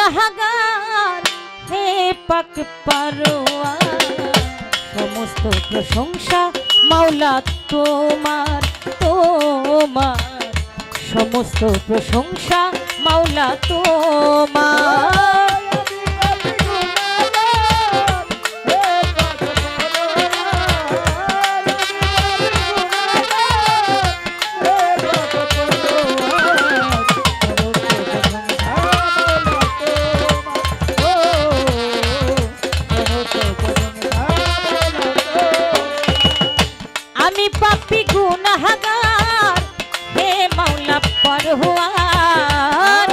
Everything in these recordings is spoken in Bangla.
গুনাহগার হে পাক পারওয়ার সমস্ত প্রশংসা মাওলা তোমার তোমার সমস্ত প্রশংসা মাওলা তোমার আমি পাপী গুনাহগার হে মাওলা পরওয়ার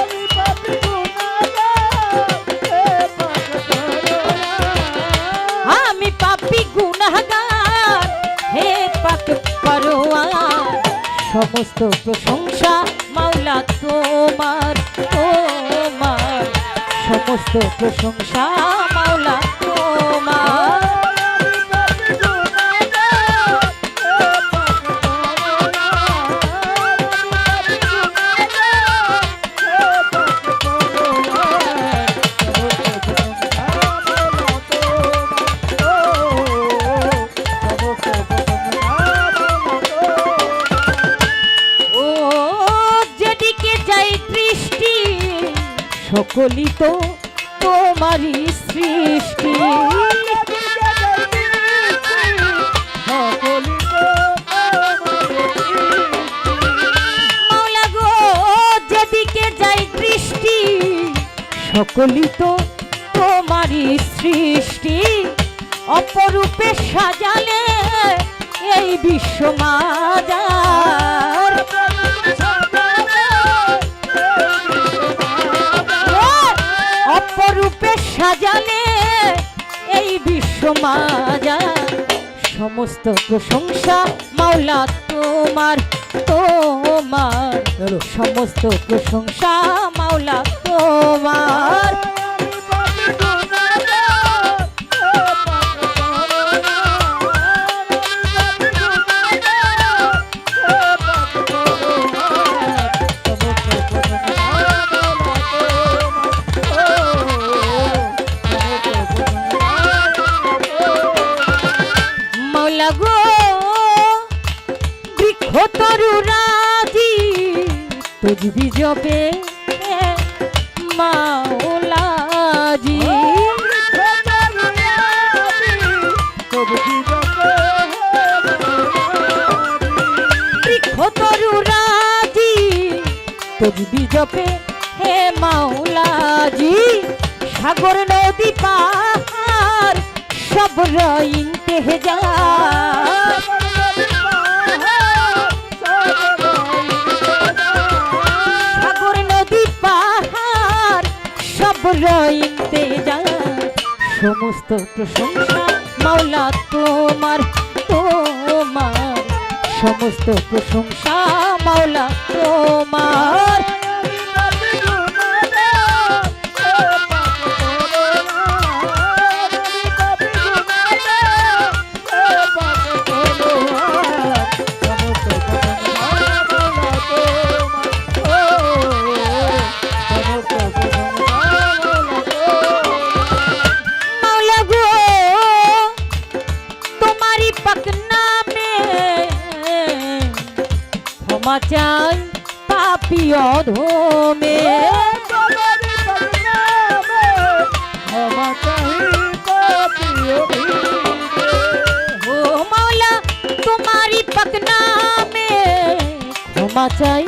আমি পাপী গুনাহগার হে পাক পরওয়ার সমস্ত প্রশংসা মাওলা তোমার তোমার সমস্ত প্রশংসা মাওলা তোমার সকলই তো তোমারই সৃষ্টি মাওলা গো যেদিকে যাই দৃষ্টি সকলই তো তোমারই সৃষ্টি অপরূপে সাজালে এই বিশ্ব মাজার অপরূপে সাজালে এই বিশ্ব মাজার সমস্ত প্রশংসা মাওলা তোমার তোমার সমস্ত প্রশংসা মাওলা তোমার গো বৃক্ষ তরুরাজি তুজবি জবে মাওলাজি বৃক্ষ তরুরাজি তুজবি জবে হে মাওলাজি সাগর নদী পাহাড় সব ইন্তেজার সাগর নদী পাহাড় সব ইন্তেজার সমস্ত প্রশংসা মাওলা তোমার তোমার সমস্ত প্রশংসা মাওলা তোমার ক্ষমা চাই পাপী অধমে ও মাওলা তোমারি পাক নামে ক্ষমা চাই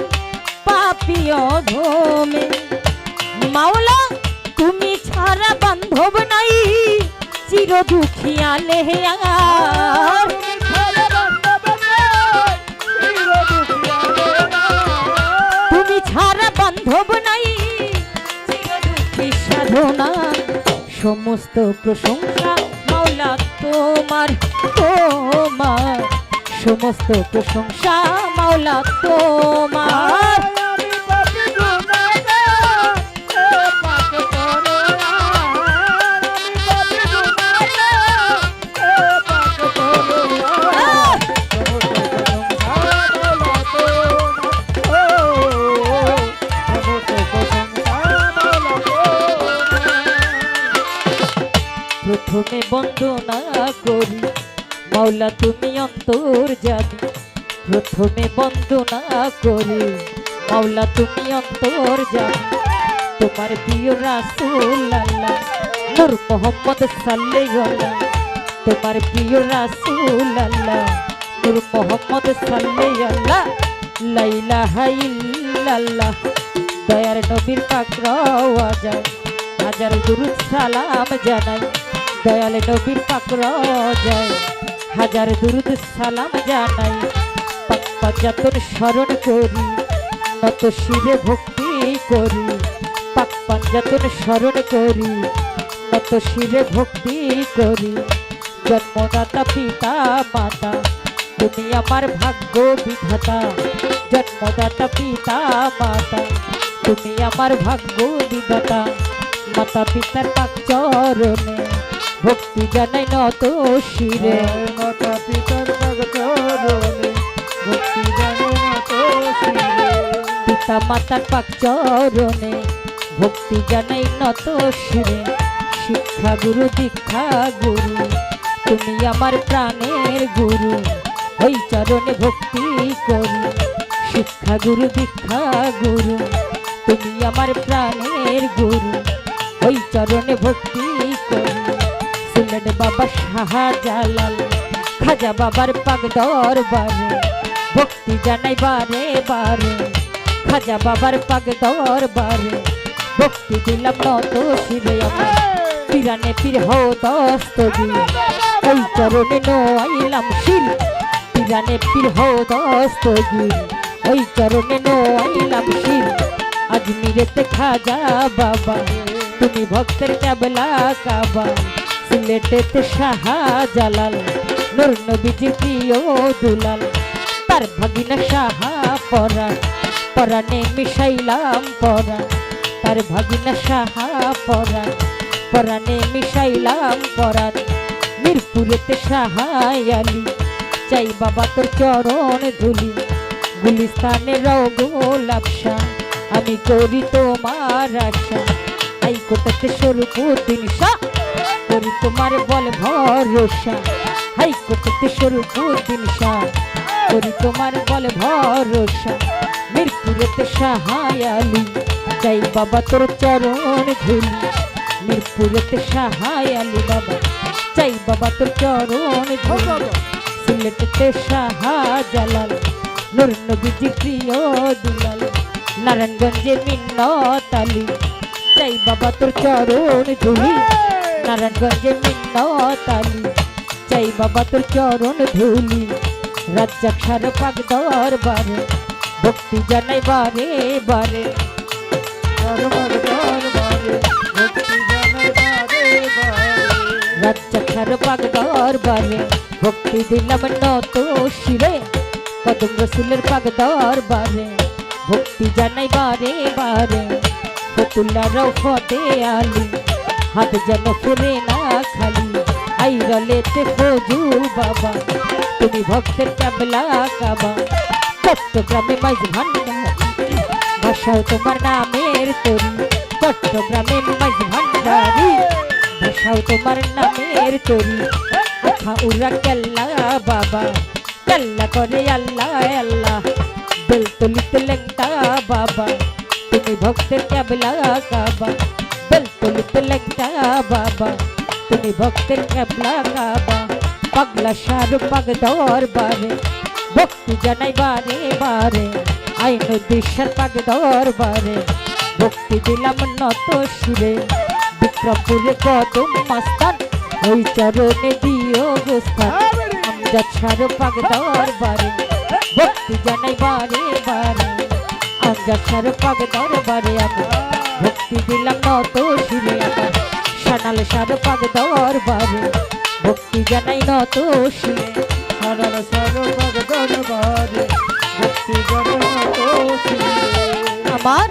পাপী অধমে মাওলা তুমি ছাড়া বান্ধব নাই চির দুঃখিয়ালে আর তুমি ছাড়া বান্ধব নাই চিরদুঃখী সাধনা সমস্ত প্রশংসা মাওলা তোমার তোমার সমস্ত প্রশংসা মাওলা তোমার প্রথমে বন্দনা করি মাওলা তুমি অন্তর্যামী, প্রথমে বন্দনা করি মাওলা তুমি অন্তর্যামী। তোমার প্রিয় রাসূল আল্লাহ নূর মোহাম্মদ সাল্লাল্লাহু, তোমার প্রিয় রাসূল আল্লাহ নূর মোহাম্মদ সাল্লাল্লাহু, লা ইলাহা ইল্লাল্লাহ। দয়ার নবীর পাক রওয়াজায় হাজার দুরূদ সালাম জানাই, দয়াল নবীর পাক রওয়াজায় হাজার দুরূদ সালাম জানাই। পাক পাঞ্জাতন স্মরণ করি নত শিরে ভক্তি করি, পাক পাঞ্জাতন স্মরণ করি নত শিরে ভক্তি করি। জন্মদাতা পিতা মাতা তুমি আমার ভাগ্য বিধাতা, জন্মদাতা পিতা মাতা তুমি আমার ভাগ্য বিধাতা। মাতা পিতার পাক চরণে ভক্তি জানাই নত শিরে, মাতা পিতার পাক চরণে ভক্তি জানাই নত শিরে। পিতা মাতার পাক চরণে ভক্তি জানাই নত শিরে। শিক্ষা গুরু দীক্ষা গুরু তুমি আমার প্রাণের গুরু, ওই চরণে ভক্তি করি। শিক্ষা গুরু দীক্ষা গুরু তুমি আমার প্রাণের গুরু, ওই চরণে ভক্তি করি। সিলেট বাবা শাহজালাল খাজা বাবার পাক দরবারে ভক্তি জানাই বারে বারে, খাজা বাবার পাক দরবারে ভক্তি দিলাম নত শিরে। আমার পিরানে পীর হও দস্তগীর, ওই চরণে নোয়াইলাম শির। পিরানে পীর হও দস্তগীর, ওই চরণে নোয়াইলাম শির। আজমিরেতে খাজা বাবা তুমি ভক্তের ক্যাবলা কাবা, সিলেটেতে শাহজালাল নূর নবীজির প্রিয় দুলাল। তার ভাগিনা শাহা পরাণ পরাণে মিশাইলাম পরাণ, তার ভাগিনা শাহা পরাণ পরাণে মিশাইলাম পরাণ। মিরপুরেতে শাহাই আলী চাই বাবা তোর চরণ ধুলি, গুলিস্তানে রও গোলাপ শাহ আমি করি তোমার আশা। হাইকোর্টেতে শরীফুদ্দীন শাহ করি তোমার বল ভরসা, হাইকোর্টেতে শরীফুদ্দীন শাহ করি তোমার বল ভরসা। মিরপুরেতে শাহাই আলী চাই বাবা তোর চরণ ধুলি, মিরপুরেতে শাহাই আলী বাবা চাই বাবা তোর চরণ ধুলি। সিলেটেতে শাহজালাল নূর নবীজি প্রিয় দুলাল, নারায়ণগঞ্জে মিন্নত আলী চাই বাবা তোর চরণ ধুলি, নারায়ণগঞ্জে মিন্নত আলী চাই বাবা তোর চরণ ধুলি। রাজ্জাক সার পাক দরবারে ভক্তি জানাই বারে বারে, রাজ্জাক সার পাক দরবারে ভক্তি দিলাম নত শিরে। কদম রসুলের পাক দরবারে ভক্তি জানাই বারে বারে। ফতুল্লা রফতে আলী হাত যেন ফেরে না খালি, আই রলেতে ফজুল বাবা তুমি ভক্তের ক্যাবলা কাবা। চট্টগ্রামে মাইজ ভান্ডার ভাষাও তোমার নামের তরি, চট্টগ্রামে মাইজ ভান্ডারি ভাষাও তোমার নামের তরি। উরা কেল্লা বাবা কেল্লা করে আল্লাহ আল্লাহ, বেলতলিতে লেংটা বাবা তুমি ভক্তের ক্যাবলা কাবা। বেলতলিতে লেংটা বাবা তুমি ভক্তের ক্যাবলা কাবা। পাগলা শাহ পাক দরবারে ভক্তি জানাই বারে বারে, আইন দিশার পাক দরবারে ভক্তি দিলাম নত শিরে। বিক্রমপুরে কদম মাস্তান ওই চরণে দিও গোস্তান, আমজাদ শাহ পাক দরবারে ভক্তি জানাই বারে বারে। আমজাদ শাহ পাক দরবারে আমি ভক্তি দিলাম নত শিরে। আমার সানাল শাহ পাক দরবারে ভক্তি জানাই নত শিরে। সানাল শাহ পাক দরবারে ভক্তি জানাই নত শিরে। আমার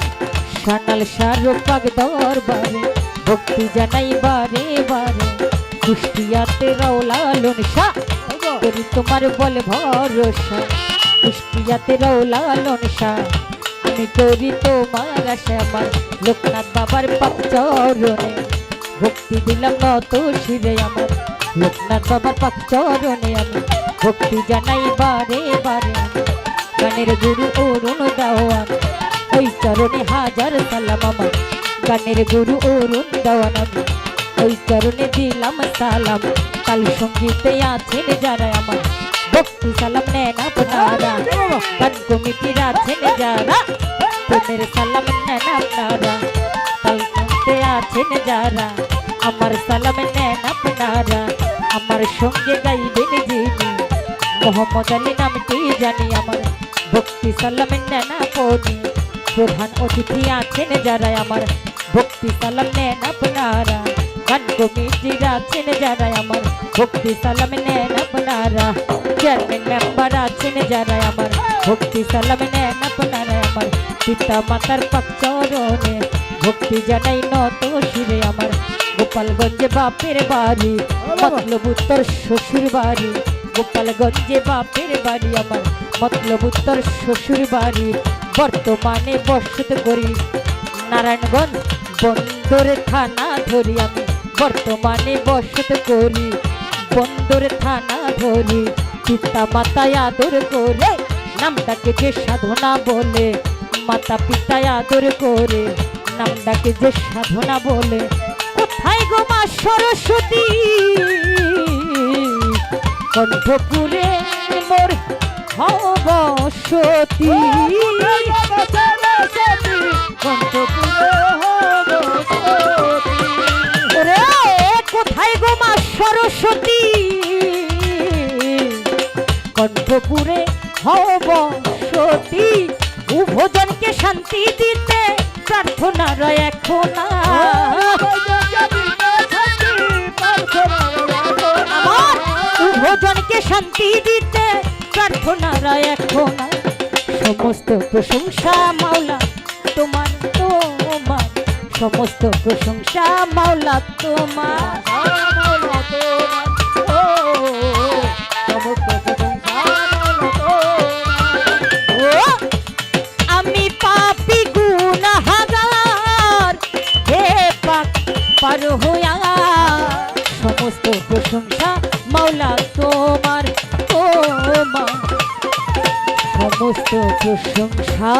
সানাল শাহ পাক দরবারে ভক্তি জানাই বারে বারে। কুষ্টিয়াতে রওলালন শাহ করি তোমার বল ভরসা, কুষ্টিয়াতে রওলালন শাহ আমি করি তোমার আশা। আমার লোকনাথ বাবার পাক চরণে ভক্তি দিলাম নত শিরে আমার লোকনাথ বাবার পাক চরণে আমি ভক্তি জানাই বারে বারে গানের গুরু অরুণ দেওয়ান ওই চরণে হাজার সালাম আমার গানের গুরু অরুণ দেওয়ান আমি ওই চরণে দিলাম সালাম কাল সঙ্গীতে আছেন যারা আমার ভক্তি সালাম নেন আপনারা গান কমিটির আছেন যারা প্রেমের সালাম নেন আপনারা কাল শুনতে আছেন যারা আমার সালাম নেন আপনারা আমার সঙ্গে গাইবেন যিনি মোহাম্মদ আলী নামটি জানি আমার ভক্তি সালাম নেন আপনি প্রধান অতিথি আছেন যারা আমার ভক্তি সালাম নেন আপনারা গান কমিটির আছেন যারা আমার ভক্তি সালাম নেন আপনারা চেয়ারম্যান মেম্বার আছেন যারা আমার ভক্তি সালাম নেন আপনারা আমার পিতা মাতার পাক চরণে ভক্তি জানাই নত শিরে আমার গোপালগঞ্জে বাপের বাড়ি মতলব উত্তর শ্বশুর বাড়ি গোপালগঞ্জে বাপের বাড়ি আমার মতলব উত্তর শ্বশুর বাড়ি বর্তমানে বসত করি নারায়ণগঞ্জ বন্দর থানা ধরি আমি বর্তমানে বসত করি বন্দর থানা ধরি পিতা মাতায় আদর করে নামটাকে যে সাধনা বলে মাতা পিতায় আদর করে নামটাকে যে সাধনা বলে কোথায় গো মা সরস্বতী কণ্ঠপুরে মোর হব সতী ওরে কোথায় গো মা সরস্বতী কণ্ঠপুরে হব সতী উভজনকে শান্তি দিতে প্রার্থনা রয় এখন আমার উভজনকে শান্তি দিতে প্রার্থনা রয় এখন সমস্ত প্রশংসা মাওলা তোমার তোমার সমস্ত প্রশংসা মাওলা তোমার আমি পাপী গুনাহগার হে পাক পার হইয়া সমস্ত প্রশংসা মাওলা তোমার তোমার সমস্ত প্রশংসা